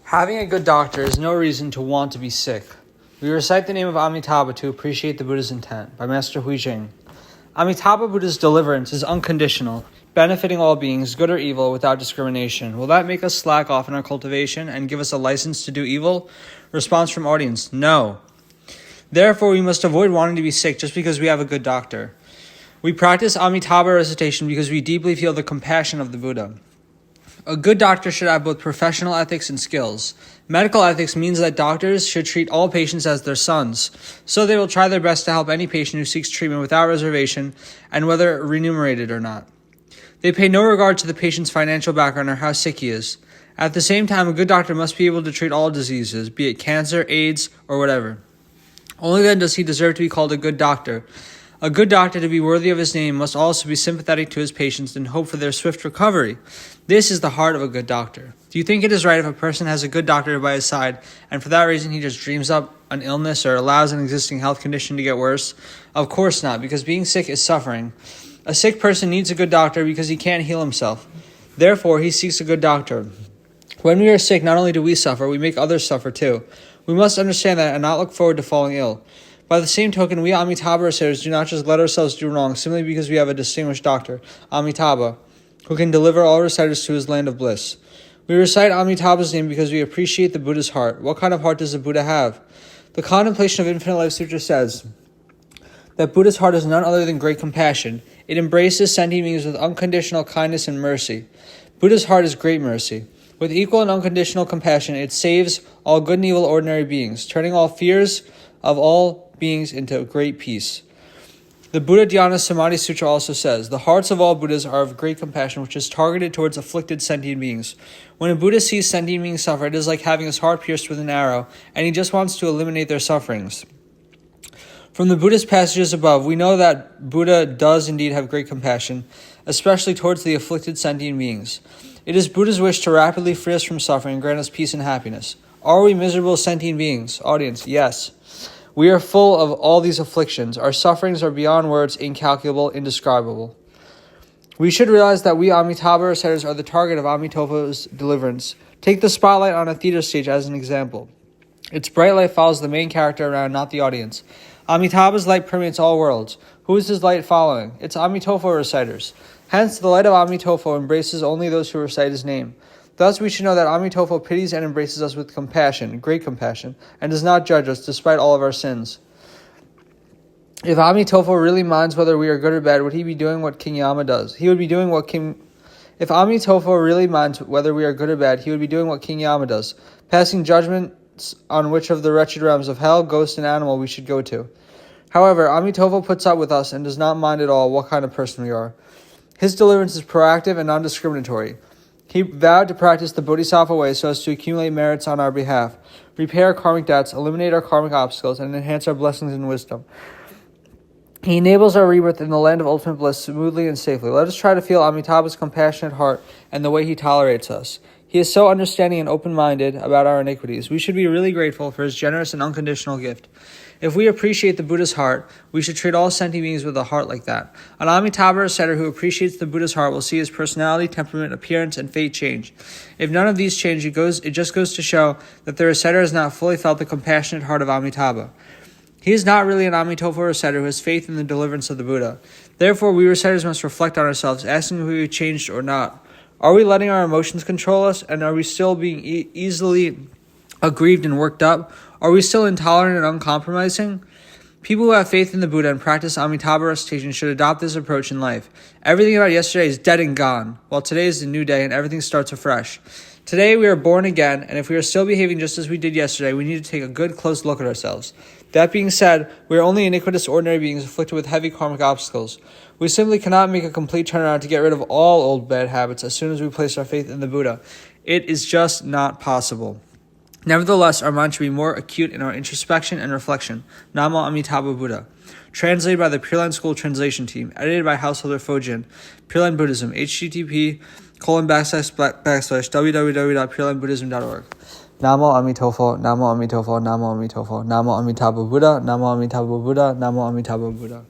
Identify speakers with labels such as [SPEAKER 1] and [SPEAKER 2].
[SPEAKER 1] Having a good doctor is no reason to want to be sick. We recite the name of Amitabha to appreciate the Buddha's intent, by Master Huijing. Amitabha Buddha's deliverance is unconditional, benefiting all beings, good or evil, without discrimination. Will that make us slack off in our cultivation and give us a license to do evil? Response from audience, no. Therefore, we must avoid wanting to be sick just because we have a good doctor. We practice Amitabha-recitation because we deeply feel the compassion of the Buddha. A good doctor should have both professional ethics and skills. Medical ethics means that doctors should treat all patients as their sons, so they will try their best to help any patient who seeks treatment without reservation and whether remunerated or not. They pay no regard to the patient's financial background or how sick he is. At the same time, a good doctor must be able to treat all diseases, be it cancer, AIDS, or whatever. Only then does he deserve to be called a good doctor. A good doctor, to be worthy of his name, must also be sympathetic to his patients and hope for their swift recovery. This is the heart of a good doctor. Do you think it is right if a person has a good doctor by his side, and for that reason he just dreams up an illness or allows an existing health condition to get worse? Of course not, because being sick is suffering. A sick person needs a good doctor because he can't heal himself. Therefore, he seeks a good doctor. When we are sick, not only do we suffer, we make others suffer too. We must understand that and not look forward to falling ill. By the same token, we Amitabha-reciters do not just let ourselves do wrong simply because we have a distinguished doctor, Amitabha, who can deliver all reciters to his land of bliss. We recite Amitabha's name because we appreciate the Buddha's heart. What kind of heart does the Buddha have? The Contemplation of Infinite Life Sutra says that Buddha's heart is none other than great compassion. It embraces sentient beings with unconditional kindness and mercy. Buddha's heart is great mercy. With equal and unconditional compassion, it saves all good and evil ordinary beings, turning all fears of all beings into great peace. The Buddha Dhyana Samadhi Sutra also says, the hearts of all Buddhas are of great compassion, which is targeted towards afflicted sentient beings. When a Buddha sees sentient beings suffer, it is like having his heart pierced with an arrow, and he just wants to eliminate their sufferings. From the Buddhist passages above, we know that Buddha does indeed have great compassion, especially towards the afflicted sentient beings. It is Buddha's wish to rapidly free us from suffering and grant us peace and happiness. Are we miserable sentient beings? Audience, yes. We are full of all these afflictions. Our sufferings are beyond words, incalculable, indescribable. We should realize that we Amitabha reciters are the target of Amitabha's deliverance. Take the spotlight on a theater stage as an example. Its bright light follows the main character around, not the audience. Amitabha's light permeates all worlds. Who is his light following? It's Amitabha reciters. Hence, the light of Amitabha embraces only those who recite his name. Thus, we should know that Amitabha pities and embraces us with compassion, great compassion, and does not judge us despite all of our sins. If Amitabha really minds whether we are good or bad, would he be doing what King Yama does? If Amitabha really minds whether we are good or bad, he would be doing what King Yama does, passing judgments on which of the wretched realms of hell, ghost, and animal we should go to. However, Amitabha puts up with us and does not mind at all what kind of person we are. His deliverance is proactive and non-discriminatory. He vowed to practice the Bodhisattva way so as to accumulate merits on our behalf, repay our karmic debts, eliminate our karmic obstacles, and enhance our blessings and wisdom. He enables our rebirth in the land of ultimate bliss smoothly and safely. Let us try to feel Amitabha's compassionate heart and the way he tolerates us. He is so understanding and open-minded about our iniquities. We should be really grateful for his generous and unconditional gift. If we appreciate the Buddha's heart, we should treat all sentient beings with a heart like that. An Amitabha reciter who appreciates the Buddha's heart will see his personality, temperament, appearance, and fate change. If none of these change, it just goes to show that the reciter has not fully felt the compassionate heart of Amitabha. He is not really an Amitabha reciter who has faith in the deliverance of the Buddha. Therefore, we reciters must reflect on ourselves, asking if we have changed or not. Are we letting our emotions control us, and are we still being easily aggrieved and worked up? Are we still intolerant and uncompromising? People who have faith in the Buddha and practice Amitabha-recitation should adopt this approach in life. Everything about yesterday is dead and gone, while today is the new day and everything starts afresh. Today we are born again, and if we are still behaving just as we did yesterday, we need to take a good close look at ourselves. That being said, we are only iniquitous ordinary beings afflicted with heavy karmic obstacles. We simply cannot make a complete turnaround to get rid of all old bad habits as soon as we place our faith in the Buddha. It is just not possible. Nevertheless, our mind should be more acute in our introspection and reflection. Namo Amitabha Buddha. Translated by the Pure Land School Translation Team. Edited by Householder Fojin. Pure Land Buddhism. http://www.purelandbuddhism.org. Namo Amitabha, Namo Amitabha, Namo Amitabha, Namo Amitabha Buddha, Namo Amitabha Buddha, Namo Amitabha Buddha.